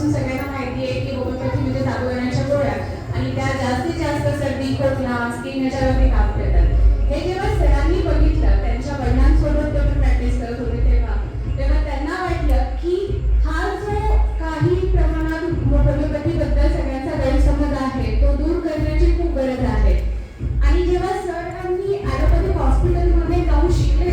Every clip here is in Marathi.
वर्षापासून सगळ्यांना माहिती आहे की होमिओपॅथी म्हणजे तापवण्याच्या गोळ्या आणि त्या जास्तीत जास्त सर्दी खोकला स्किन याच्यावरती काम करतात। हे जेव्हा सरांनी बघितलं, त्यांच्या वडिलांसोबत ते प्रॅक्टिस करत होते तेव्हा त्यांना वाटलं की हा जो काही प्रमाणात होमिओपॅथीबद्दल सगळ्यांचा गैरसमज आहे तो दूर करण्याची खूप गरज आहे। आणि जेव्हा सरांनी ॲलोपॅथिक हॉस्पिटलमध्ये जाऊन शिकले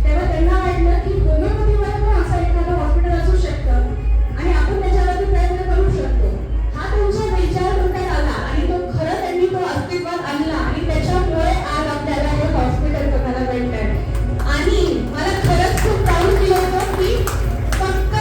तेव्हा त्यांना वाटलं की होमिओपॅथीमध्ये पण असं एखादं हॉस्पिटल असू शकतं आणि आपण त्याच्यावरती प्रयत्न करू शकतो। हा त्यांचा विचार डोक्यात आला आणि तो खरं त्यांनी तो अस्तित्वात आणला आणि त्याच्यामुळे आज आपल्याला हे हॉस्पिटल बघायला भेटतंय। आणि मला खरंच खूप प्राऊड फील होतं की फक्त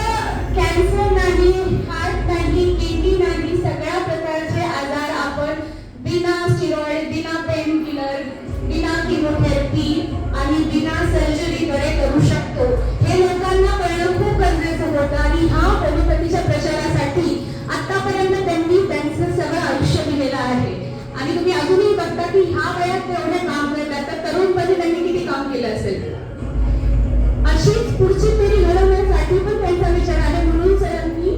कॅन्सर नाही, हार्ट नाही, किडनी नाही, सगळ्या प्रकारचे आजार आपण बिना स्टिरॉइड, बिना पेन किलर, बिना किमोथेरपी आणि बिना सर्जरी बरे करू शकतो। हे लोकांना कळणं खूप गरजेचं होतं आणि हा होमिओपॅथीच्या प्रचारासाठी आतापर्यंत त्यांनी त्यांचं सगळं आयुष्य दिलेलं आहे। आणि तुम्ही अजूनही बघता की ह्या वयात ते एवढे काम करतात, तर तरुणपणी त्यांनी किती काम केलं असेल। अशीच पुढची पिढी घडवण्यासाठी पण त्यांचा विचार आहे। म्हणून सरांनी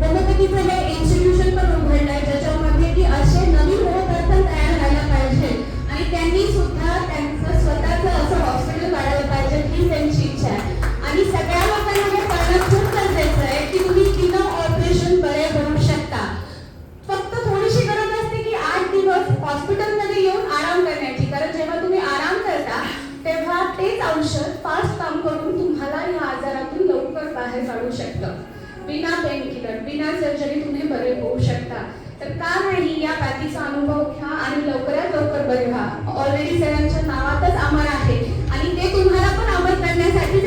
होमिओपॅथीचं हे इन्स्टिट्यूशन पण उघडलंय ज्याच्यामध्ये की असे नवीन होमिओपॅथन तयार व्हायला पाहिजे आणि त्यांनी सुद्धा त्यांचं स्वतःचं असं हॉस्पिटल काढायला पाहिजे ही त्यांची इच्छा आहे। आणि सगळ्या लोकांना हे कळणं खूप गरजेचं आहे की तुम्ही बिना ऑपरेशन बरे होऊ शकता। फक्त थोडीशी गरज असते की 8 दिवस हॉस्पिटलमध्ये येऊन आराम करण्याची, कारण जेव्हा तुम्ही आराम करता तेव्हा तेच औषध फास्ट काम करून तुम्हाला या आजारातून लवकर बाहेर काढू शकतं। बिना पेन किलर, बिना सर्जरी तुम्ही बरे होऊ शकता। तर का नाही या पॅथीचा अनुभव घ्या आणि लवकरात लवकर बरे व्हा। ऑलरेडी सरांच्या नावातच अमर आहे आणि ते तुम्हाला पण अमर करण्यासाठी